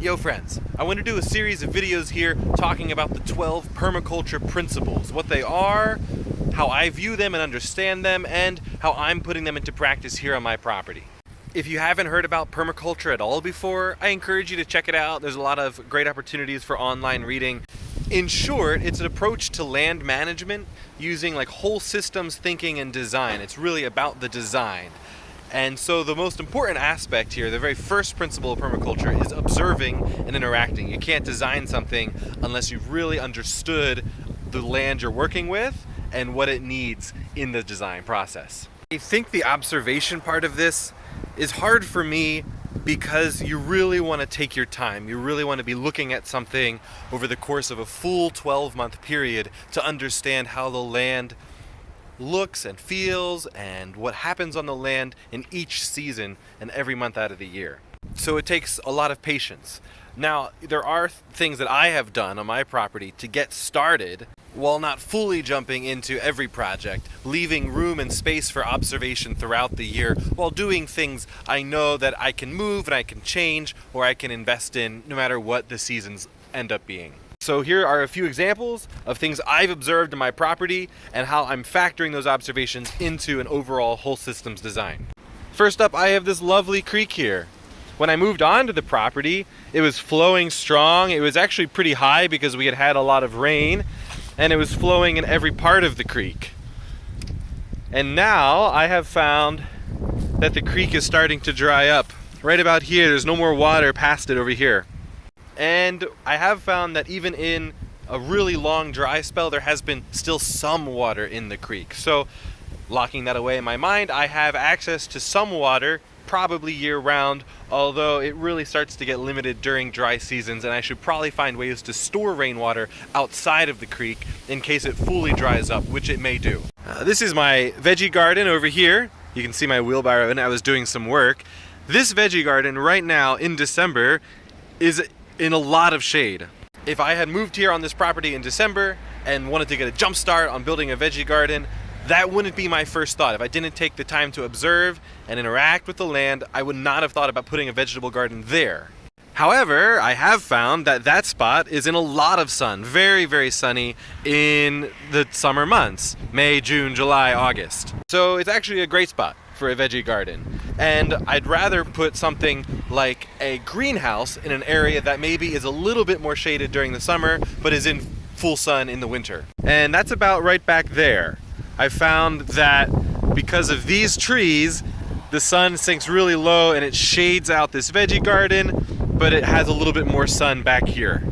Yo friends, I want to do a series of videos here talking about the 12 permaculture principles, what they are, how I view them and understand them, and how I'm putting them into practice here on my property. If you haven't heard about permaculture at all before, I encourage you to check it out. There's a lot of great opportunities for online reading. In short, it's an approach to land management using like whole systems thinking and design. It's really about the design. And so the most important aspect here, the very first principle of permaculture, is observing and interacting. You can't design something unless you've really understood the land you're working with and what it needs in the design process. I think the observation part of this is hard for me because you really want to take your time. You really want to be looking at something over the course of a full 12-month period to understand how the land looks and feels and what happens on the land in each season and every month out of the year. So it takes a lot of patience. Now, there are things that I have done on my property to get started while not fully jumping into every project, leaving room and space for observation throughout the year while doing things I know that I can move and I can change or I can invest in no matter what the seasons end up being. So here are a few examples of things I've observed in my property and how I'm factoring those observations into an overall whole systems design. First up, I have this lovely creek here. When I moved onto the property, it was flowing strong. It was actually pretty high because we had had a lot of rain, and it was flowing in every part of the creek. And now I have found that the creek is starting to dry up. Right about here, there's no more water past it over here. And I have found that even in a really long dry spell, there has been still some water in the creek. So locking that away in my mind, I have access to some water probably year-round, although it really starts to get limited during dry seasons, and I should probably find ways to store rainwater outside of the creek in case it fully dries up, which it may do. This is my veggie garden over here. You can see my wheelbarrow and I was doing some work. This veggie garden right now in December is in a lot of shade. If I had moved here on this property in December and wanted to get a jump start on building a veggie garden, that wouldn't be my first thought. If I didn't take the time to observe and interact with the land, I would not have thought about putting a vegetable garden there. However, I have found that that spot is in a lot of sun, very, very sunny in the summer months, May, June, July, August. So it's actually a great spot for a veggie garden. And I'd rather put something like a greenhouse in an area that maybe is a little bit more shaded during the summer, but is in full sun in the winter. And that's about right back there. I found that because of these trees, the sun sinks really low and it shades out this veggie garden, but it has a little bit more sun back here.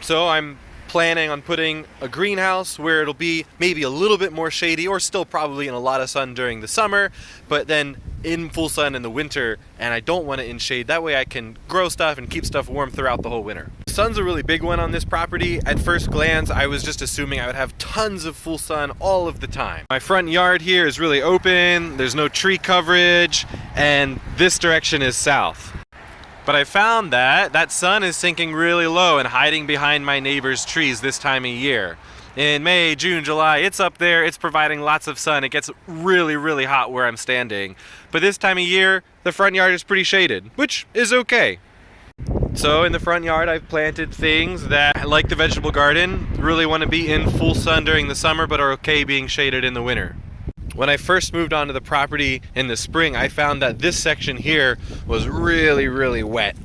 So I'm planning on putting a greenhouse where it'll be maybe a little bit more shady or still probably in a lot of sun during the summer, but then in full sun in the winter, and I don't want it in shade. That way I can grow stuff and keep stuff warm throughout the whole winter. Sun's a really big one on this property. At first glance, I was just assuming I would have tons of full sun all of the time. My front yard here is really open, there's no tree coverage, and this direction is south. But I found that that sun is sinking really low and hiding behind my neighbor's trees this time of year. In May, June, July, it's up there, it's providing lots of sun. It gets really, really hot where I'm standing. But this time of year, the front yard is pretty shaded, which is okay. So in the front yard, I've planted things that, like the vegetable garden, really want to be in full sun during the summer, but are okay being shaded in the winter. When I first moved onto the property in the spring, I found that this section here was really, really wet.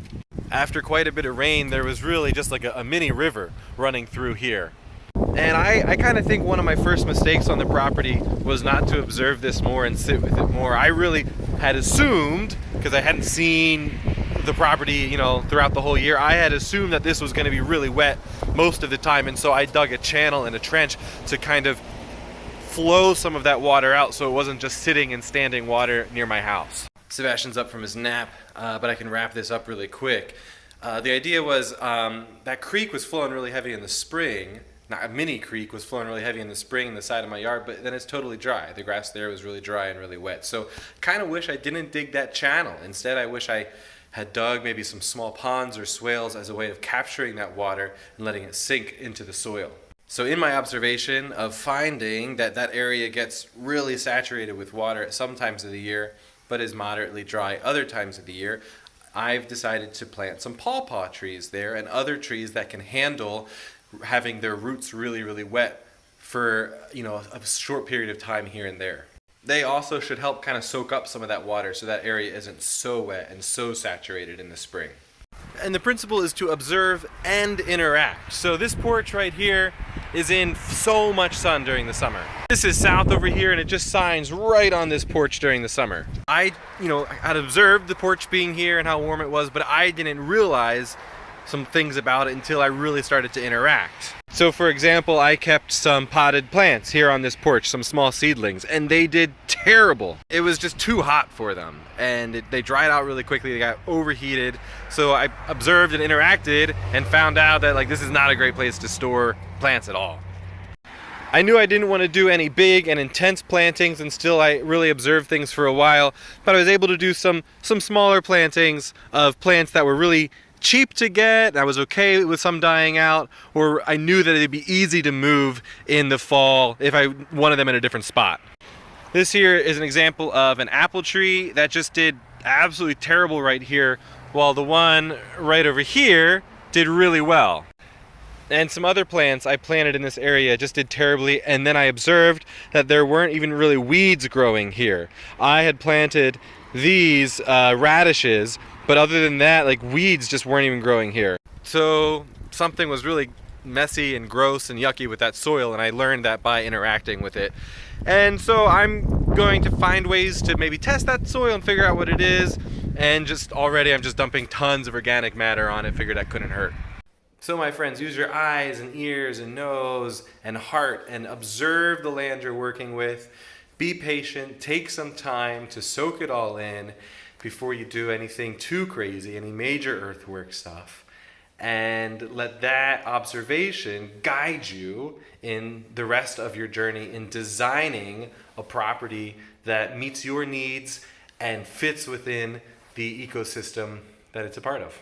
After quite a bit of rain, there was really just like a mini river running through here. And I kind of think one of my first mistakes on the property was not to observe this more and sit with it more. I really had assumed, because I hadn't seen the property, throughout the whole year, I had assumed that this was going to be really wet most of the time, and so I dug a channel and a trench to kind of flow some of that water out so it wasn't just sitting in standing water near my house. Sebastian's up from his nap, but I can wrap this up really quick. The idea was that creek was flowing really heavy in the spring. Not a mini creek was flowing really heavy in the spring in the side of my yard, but then it's totally dry. The grass there was really dry and really wet. So kind of wish I didn't dig that channel. Instead, I wish I had dug maybe some small ponds or swales as a way of capturing that water and letting it sink into the soil. So in my observation of finding that that area gets really saturated with water at some times of the year, but is moderately dry other times of the year, I've decided to plant some pawpaw trees there and other trees that can handle having their roots really, really wet for, a short period of time here and there. They also should help kind of soak up some of that water so that area isn't so wet and so saturated in the spring. And the principle is to observe and interact. So this porch right here is in so much sun during the summer. This is south over here and it just shines right on this porch during the summer. I had observed the porch being here and how warm it was, but I didn't realize some things about it until I really started to interact. So for example, I kept some potted plants here on this porch, some small seedlings, and they did terrible. It was just too hot for them, and they dried out really quickly. They got overheated. So I observed and interacted and found out that this is not a great place to store plants at all. I knew I didn't want to do any big and intense plantings, and still I really observed things for a while, but I was able to do some smaller plantings of plants that were really cheap to get. I was okay with some dying out, or I knew that it'd be easy to move in the fall if I wanted them in a different spot. This here is an example of an apple tree that just did absolutely terrible right here, while the one right over here did really well. And some other plants I planted in this area just did terribly, and then I observed that there weren't even really weeds growing here. I had planted these radishes, but other than that, weeds just weren't even growing here. So something was really messy and gross and yucky with that soil, and I learned that by interacting with it. And so I'm going to find ways to maybe test that soil and figure out what it is, and I'm just dumping tons of organic matter on it, figured that couldn't hurt. So my friends, use your eyes and ears and nose and heart and observe the land you're working with. Be patient, take some time to soak it all in before you do anything too crazy, any major earthwork stuff. And let that observation guide you in the rest of your journey in designing a property that meets your needs and fits within the ecosystem that it's a part of.